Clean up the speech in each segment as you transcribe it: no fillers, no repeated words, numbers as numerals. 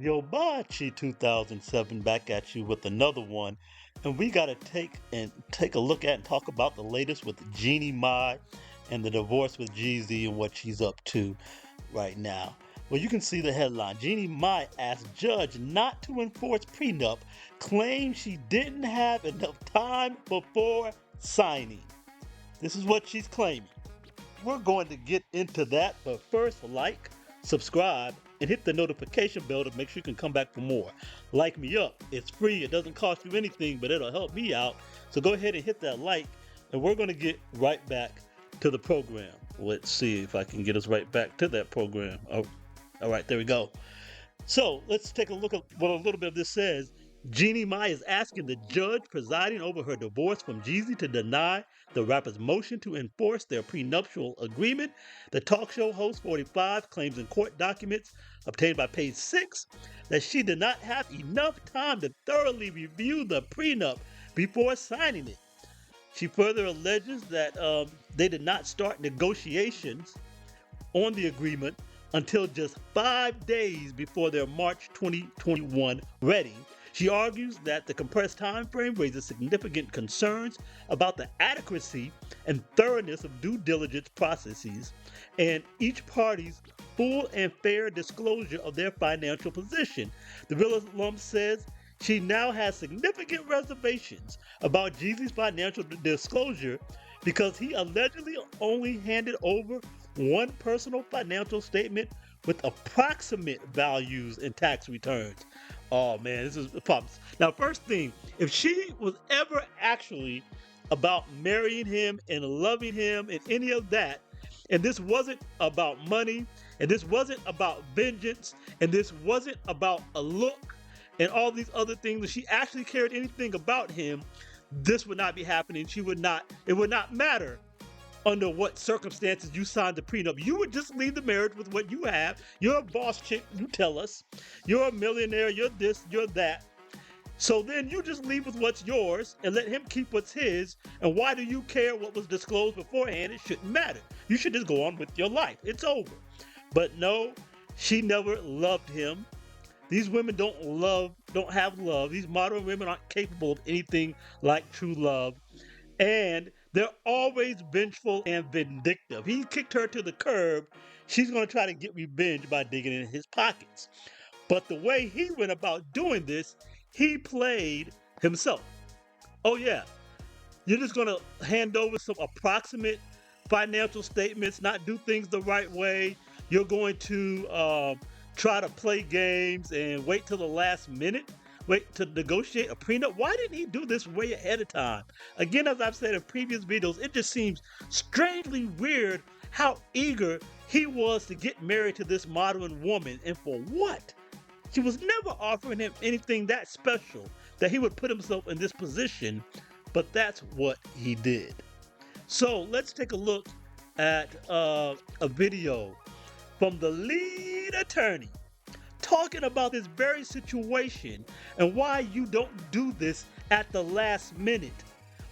Yobachi 2007 back at you with another one. And we got to take a look at and talk about the latest with Jeannie Mai and the divorce with Jeezy and what she's up to right now. Well, you can see the headline. Jeannie Mai asked judge not to enforce prenup, claims she didn't have enough time before signing. This is what she's claiming. We're going to get into that, but first, like, subscribe, and hit the notification bell to make sure you can come back for more. Like me up. It's free. It doesn't cost you anything, but it'll help me out. So go ahead and hit that like, and we're going to get right back to the program. Let's see if I can get us right back to that program. Oh, all right, there we go. So let's take a look at what a little bit of this says. Jeannie Mai is asking the judge presiding over her divorce from Jeezy to deny the rapper's motion to enforce their prenuptial agreement. The talk show host 45 claims in court documents obtained by page 6 that she did not have enough time to thoroughly review the prenup before signing it. She further alleges that they did not start negotiations on the agreement until just 5 days before their March 2021 wedding. She argues that the compressed time frame raises significant concerns about the adequacy and thoroughness of due diligence processes and each party's full and fair disclosure of their financial position. The Real alum says she now has significant reservations about Jeezy's financial disclosure because he allegedly only handed over one personal financial statement with approximate values and tax returns. Oh man, this is problems. Now, first thing, if she was ever actually about marrying him and loving him and any of that, and this wasn't about money, and this wasn't about vengeance, and this wasn't about a look and all these other things, if she actually cared anything about him, this would not be happening. It would not matter under what circumstances you signed the prenup. You would just leave the marriage with what you have. You're a boss chick, you tell us. You're a millionaire, you're this, you're that. So then you just leave with what's yours and let him keep what's his. And why do you care what was disclosed beforehand? It shouldn't matter. You should just go on with your life. It's over. But no, she never loved him. These women don't have love. These modern women aren't capable of anything like true love. And they're always vengeful and vindictive. He kicked her to the curb. She's going to try to get revenge by digging in his pockets. But the way he went about doing this, he played himself. Oh, yeah. You're just going to hand over some approximate financial statements, not do things the right way. You're going to try to play games and wait till the last minute, wait to negotiate a prenup. Why didn't he do this way ahead of time? Again, as I've said in previous videos, it just seems strangely weird how eager he was to get married to this modern woman. And for what? She was never offering him anything that special that he would put himself in this position, but that's what he did. So let's take a look at a video from the lead attorney talking about this very situation and why you don't do this at the last minute.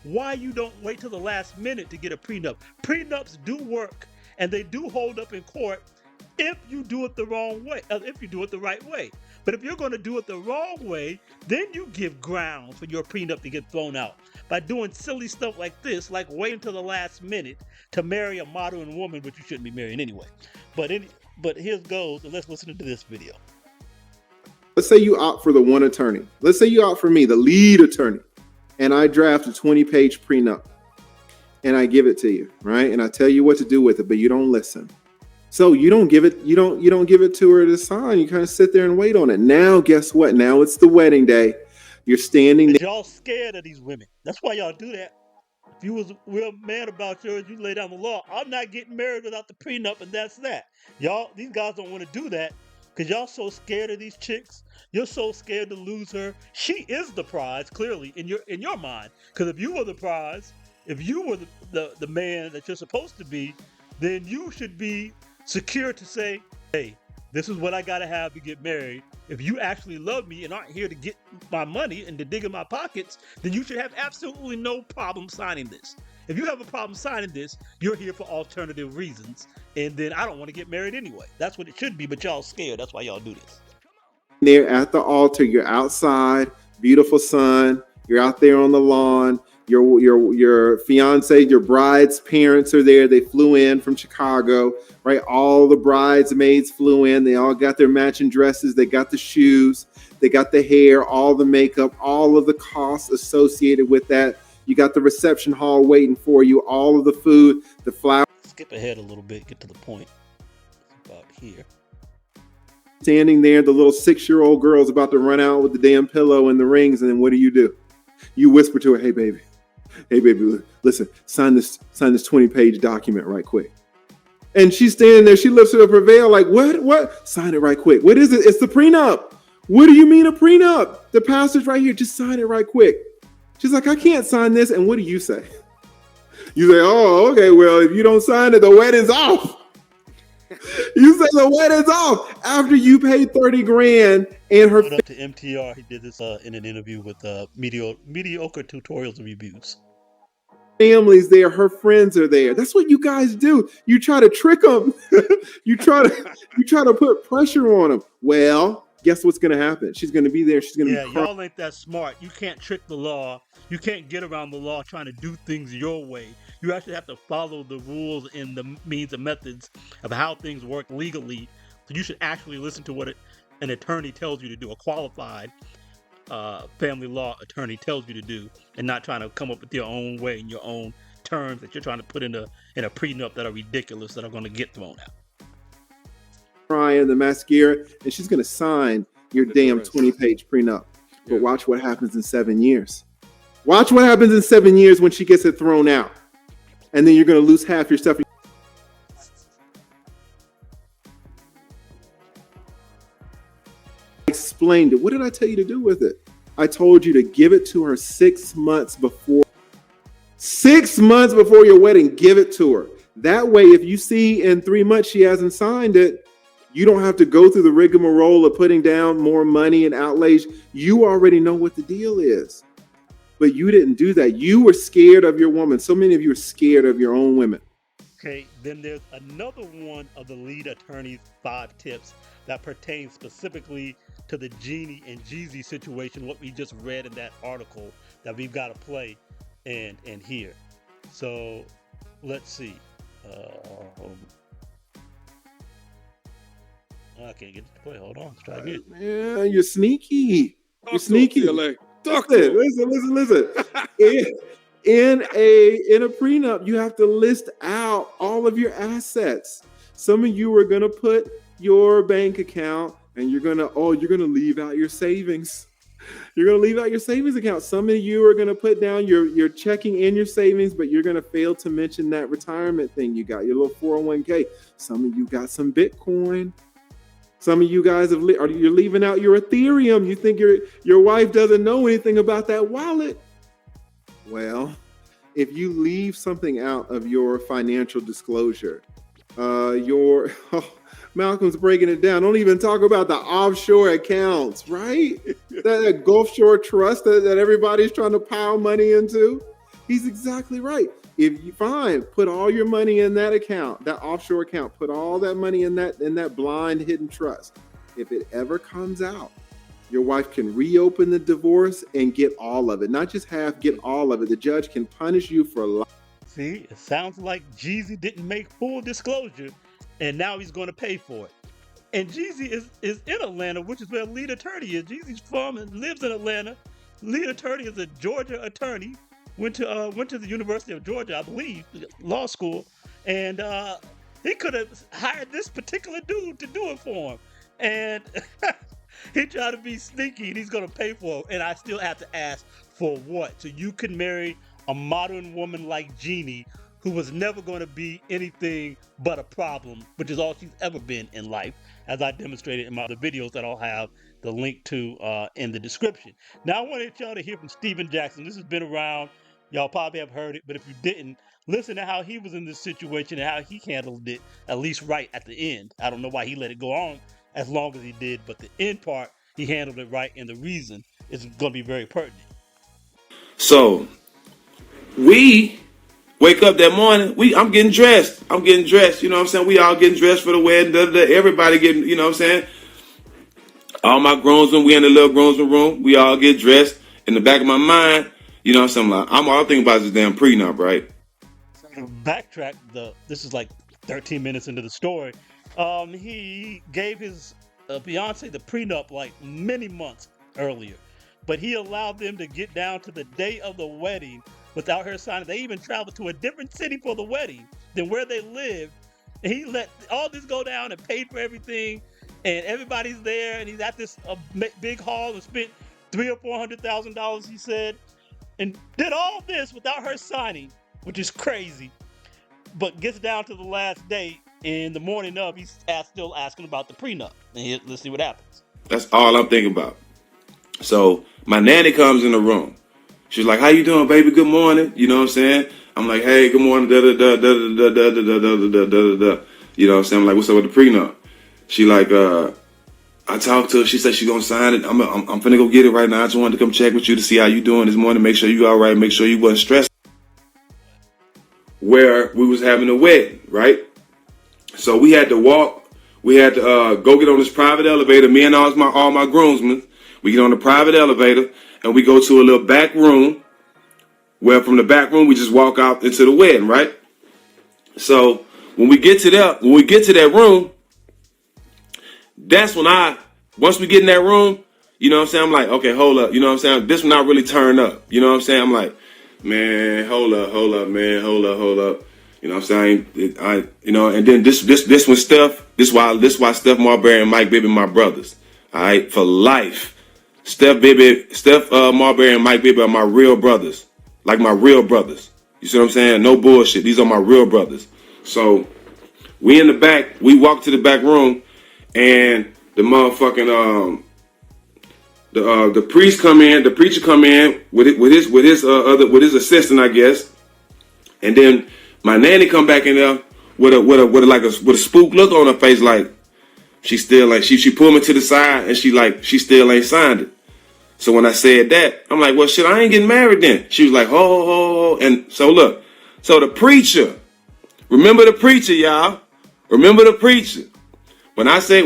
Why you don't wait till the last minute to get a prenup. Prenups do work and they do hold up in court if you do it the wrong way, if you do it the right way. But if you're going to do it the wrong way, then you give grounds for your prenup to get thrown out by doing silly stuff like this, like waiting till the last minute to marry a modern woman, which you shouldn't be marrying anyway. But here goes, and let's listen to this video. Let's say you opt for the one attorney. Let's say you opt for me, the lead attorney, and I draft a 20-page prenup and I give it to you, right? And I tell you what to do with it, but you don't listen. So you don't give it to her to sign. You kind of sit there and wait on it. Now, guess what? Now it's the wedding day. You're standing there. Y'all scared of these women. That's why y'all do that. If you was real mad about yours, you lay down the law. I'm not getting married without the prenup, and that's that. Y'all, these guys don't want to do that because y'all so scared of these chicks. You're so scared to lose her. She is the prize, clearly, in your mind. Because if you were the prize, if you were the man that you're supposed to be, then you should be secure to say, hey, this is what I gotta have to get married. If you actually love me and aren't here to get my money and to dig in my pockets, then you should have absolutely no problem signing this. If you have a problem signing this, you're here for alternative reasons. And then I don't want to get married anyway. That's what it should be, but y'all scared. That's why y'all do this. there at the altar. You're outside, beautiful sun. You're out there on the lawn. Your fiance, your bride's parents are there. They flew in from Chicago, right? All the bridesmaids flew in. They all got their matching dresses. They got the shoes. They got the hair, all the makeup, all of the costs associated with that. You got the reception hall waiting for you, all of the food, the flowers. Skip ahead a little bit, get to the point. About here. Standing there, the little 6-year-old girl's about to run out with the damn pillow and the rings, and then what do? You whisper to her, hey baby, listen, sign this 20-page document right quick. And she's standing there, she lifts up her veil like, what? Sign it right quick. What is it? It's the prenup. What do you mean a prenup? The pastor's right here, just sign it right quick. She's like, I can't sign this. And what do you say? You say, oh, okay, well, if you don't sign it, the wedding's off. You say the wedding's off after you paid $30,000 and her. Up to MTR, he did this in an interview with mediocre tutorials and reviews. Family's there, her friends are there. That's what you guys do. You try to trick them. you try to put pressure on them. Well, guess what's going to happen? She's going to be there. She's going to be y'all ain't that smart. You can't trick the law. You can't get around the law trying to do things your way. You actually have to follow the rules and the means and methods of how things work legally. So you should actually listen to what an attorney tells you to do, a qualified family law attorney tells you to do, and not trying to come up with your own way and your own terms that you're trying to put in a prenup that are ridiculous, that are going to get thrown out. Crying the mascara, and she's going to sign your damn 20-page prenup. But watch what happens in 7 years. Watch what happens in 7 years when she gets it thrown out. And then you're going to lose half your stuff. Explained it. What did I tell you to do with it? I told you to give it to her 6 months before. 6 months before your wedding, give it to her. That way, if you see in 3 months she hasn't signed it, you don't have to go through the rigmarole of putting down more money and outlays. You already know what the deal is. But you didn't do that. You were scared of your woman. So many of you are scared of your own women. Okay, then there's another one of the lead attorney's 5 tips that pertains specifically to the Jeannie and Jeezy situation, what we just read in that article that we've got to play and hear. So let's see. I can't get it to play. Hold on. Let's try again. Yeah, you're sneaky. You're sneaky. Listen. In a prenup, you have to list out all of your assets. Some of you are going to put your bank account, and you're going to leave out your savings. You're going to leave out your savings account. Some of you are going to put down your checking and your savings, but you're going to fail to mention that retirement thing you got, your little 401k. Some of you got some Bitcoin. Some of you guys you're leaving out your Ethereum. You think your wife doesn't know anything about that wallet. Well, if you leave something out of your financial disclosure, Malcolm's breaking it down. Don't even talk about the offshore accounts, right? that Gulf Shore trust that everybody's trying to pile money into. He's exactly right. If you put all your money in that account, that offshore account, put all that money in that blind hidden trust. If it ever comes out, your wife can reopen the divorce and get all of it. Not just half, get all of it. The judge can punish you for life. See, it sounds like Jeezy didn't make full disclosure, and now he's going to pay for it. And Jeezy is in Atlanta, which is where lead attorney is. Jeezy's from and lives in Atlanta. Lead attorney is a Georgia attorney. Went to the University of Georgia, I believe, law school, and he could have hired this particular dude to do it for him. And he tried to be sneaky, and he's going to pay for it. And I still have to ask, for what? So you can marry a modern woman like Jeannie, who was never going to be anything but a problem, which is all she's ever been in life, as I demonstrated in my other videos that I'll have the link to in the description. Now, I wanted y'all to hear from Stephen Jackson. This has been around. Y'all probably have heard it, but if you didn't, listen to how he was in this situation and how he handled it, at least right at the end. I don't know why he let it go on as long as he did, but the end part, he handled it right, and the reason is going to be very pertinent. So, we wake up that morning, I'm getting dressed, you know what I'm saying? We all getting dressed for the wedding, everybody getting, you know what I'm saying? All my groomsmen, we in the little groomsmen room. We all get dressed. In the back of my mind, you know what I'm saying? Like, I'm all thinking about is this damn prenup, right? Backtrack. This is like 13 minutes into the story. He gave his fiance the prenup like many months earlier, but he allowed them to get down to the day of the wedding without her signing. They even traveled to a different city for the wedding than where they lived. And he let all this go down and paid for everything, and everybody's there, and he's at this big hall and spent $300,000 or $400,000. He said, and did all this without her signing, which is crazy. But gets down to the last day, and the morning of, he's still asking about the prenup. And let's see what happens. That's all I'm thinking about. So my nanny comes in the room. She's like, "How you doing, baby? Good morning." You know what I'm saying? I'm like, "Hey, good morning." Da da da da da da da da da da da. You know what I'm saying? I'm like, "What's up with the prenup?" She like, I talked to her. She said she's gonna sign it. I'm finna go get it right now. I just wanted to come check with you to see how you doing this morning. Make sure you all right. Make sure you wasn't stressed. Where we was having a wedding, right? So we had to walk. We had to go get on this private elevator. Me and all my groomsmen. We get on the private elevator and we go to a little back room. Where from the back room we just walk out into the wedding, right? So when we get to that room, that's when once we get in that room, you know what I'm saying? I'm like, okay, hold up. You know what I'm saying? This one not really turn up. You know what I'm saying? I'm like, man, hold up, man, hold up. You know what I'm saying? And then this one, Steph. This why Steph Marbury and Mike Bibby my brothers. All right, for life. Steph Marbury and Mike Bibby are my real brothers, like my real brothers. You see what I'm saying? No bullshit. These are my real brothers. So we in the back. We walk to the back room, and the motherfucking the priest come in. The preacher come in with his assistant, I guess, and then my nanny come back in there with a spook look on her face, like she still like she pulled me to the side and she still ain't signed it. So when I said that, I'm like, well, shit, I ain't getting married then. She was like, ho. And so look, so the preacher, remember the preacher, y'all. Remember the preacher. When I say,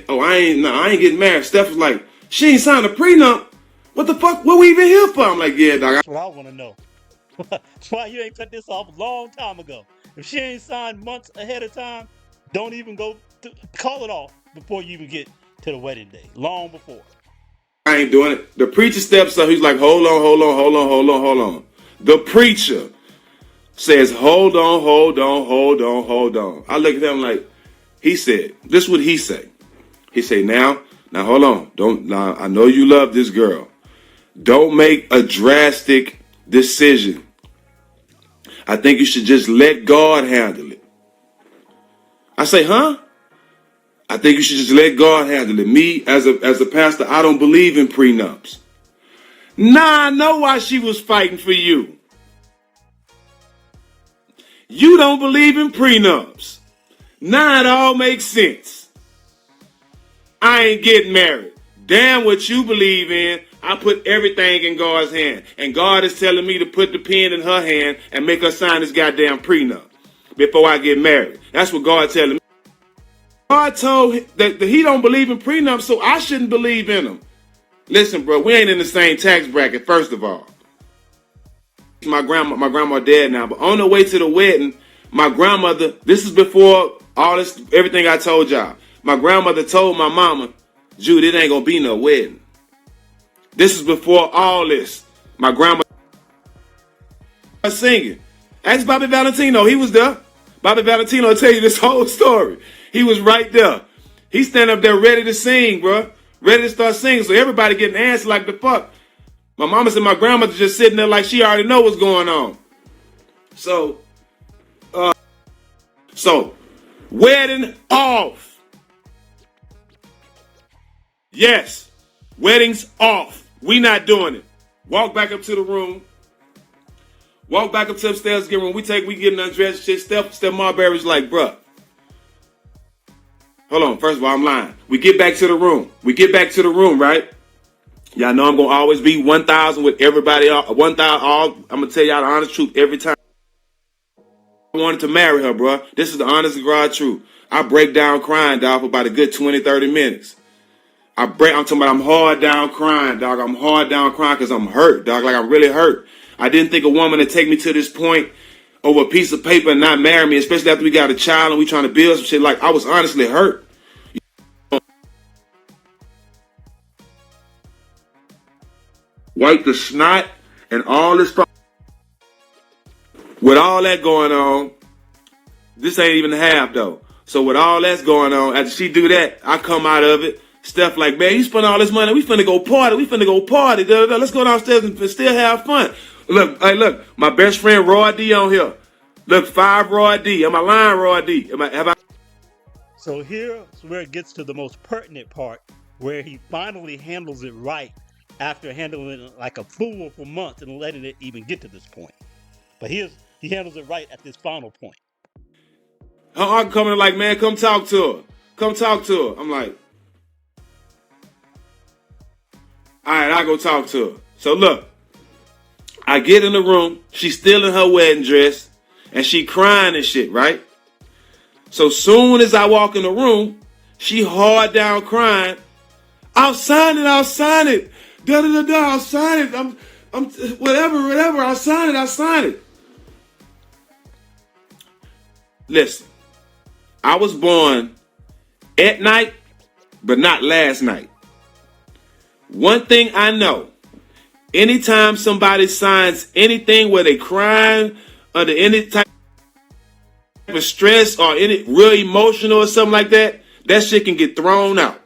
oh, I ain't getting married. Steph was like, she ain't signed a prenup. What the fuck? What we even here for? I'm like, yeah, dog. That's what I want to know. Why you ain't cut this off a long time ago? If she ain't signed months ahead of time, don't even call it off before you even get to the wedding day. Long before. I ain't doing it. The preacher steps up. He's like, hold on. The preacher says, hold on. I look at him like, he said, this is what he say. He say, now hold on. I know you love this girl. Don't make a drastic decision. I think you should just let God handle it. I say, huh? I think you should just let God handle it. Me, as a pastor, I don't believe in prenups. Nah, I know why she was fighting for you. You don't believe in prenups. Nah, it all makes sense. I ain't getting married. Damn what you believe in. I put everything in God's hand. And God is telling me to put the pen in her hand and make her sign this goddamn prenup before I get married. That's what God's telling me. God told that he don't believe in prenups, so I shouldn't believe in them. Listen, bro, we ain't in the same tax bracket, first of all. My grandma dead now, but on the way to the wedding, my grandmother, this is before all this, everything I told y'all. My grandmother told my mama, Jude, it ain't gonna be no wedding. This is before all this. My grandma was singing. Ask Bobby Valentino, he was there. Bobby Valentino will tell you this whole story. He was right there. He standing up there ready to sing, bro. Ready to start singing. So everybody getting answered like the fuck. My mama said my grandmother just sitting there like she already know what's going on. So wedding off. Yes, wedding's off. We not doing it. Walk back up to the room. Walk back up to upstairs. Get room. We getting undressed. Shit. Steph Marbury's like, bruh. Hold on. First of all, I'm lying. We get back to the room. Right? Y'all know I'm gonna always be 1,000 with everybody. 1,000. I'm gonna tell y'all the honest truth every time. I wanted to marry her, bruh. This is the honest to God truth. I break down crying, dog, for about a good 20, 30 minutes. I'm talking about I'm hard down crying, dog. I'm hard down crying because I'm hurt, dog. Like I'm really hurt. I didn't think a woman would take me to this point over a piece of paper and not marry me, especially after we got a child and we trying to build some shit. Like I was honestly hurt. Wipe the snot and all this. With all that going on, this ain't even half though. So with all that's going on, after she do that, I come out of it. Steph like, man, you spend all this money. We finna go party. Let's go downstairs and still have fun. Look, hey, look, my best friend Roy D on here. Look, 5 Roy D. Am I lying, Roy D? So here's where it gets to the most pertinent part, where he finally handles it right after handling it like a fool for months and letting it even get to this point. But he handles it right at this final point. I'm coming like, man, come talk to her. Come talk to her. I'm like, all right, I'll go talk to her. So look, I get in the room. She's still in her wedding dress, and she crying and shit, right? So soon as I walk in the room, she hard down crying. I'll sign it. Da da da da. I'll sign it. I'm whatever. I'll sign it. Listen, I was born at night, but not last night. One thing I know, anytime somebody signs anything where they crying under any type of stress or any real emotional or something like that, that shit can get thrown out.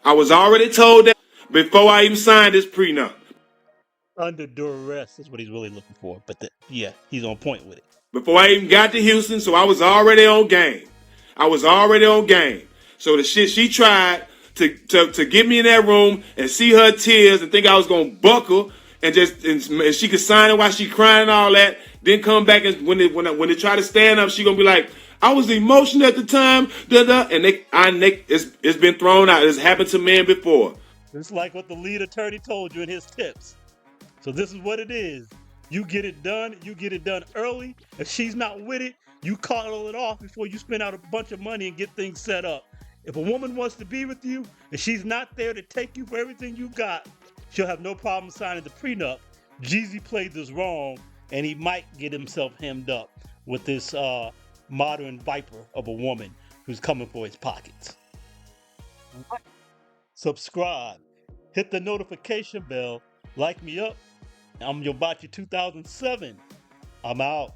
I was already told that before I even signed this prenup. Under duress is what he's really looking for. But yeah, he's on point with it. Before I even got to Houston, so I was already on game. So the shit she tried to get me in that room and see her tears and think I was gonna buckle and she could sign it while she crying and all that. Then come back and when they try to stand up, she gonna be like, I was emotional at the time, and it's been thrown out. It's happened to men before. It's like what the lead attorney told you in his tips. So this is what it is. You get it done early. If she's not with it, you call it off before you spend out a bunch of money and get things set up. If a woman wants to be with you and she's not there to take you for everything you got, she'll have no problem signing the prenup. Jeezy played this wrong, and he might get himself hemmed up with this modern viper of a woman who's coming for his pockets. Subscribe, hit the notification bell, like me up. I'm Yobachi 2007. I'm out.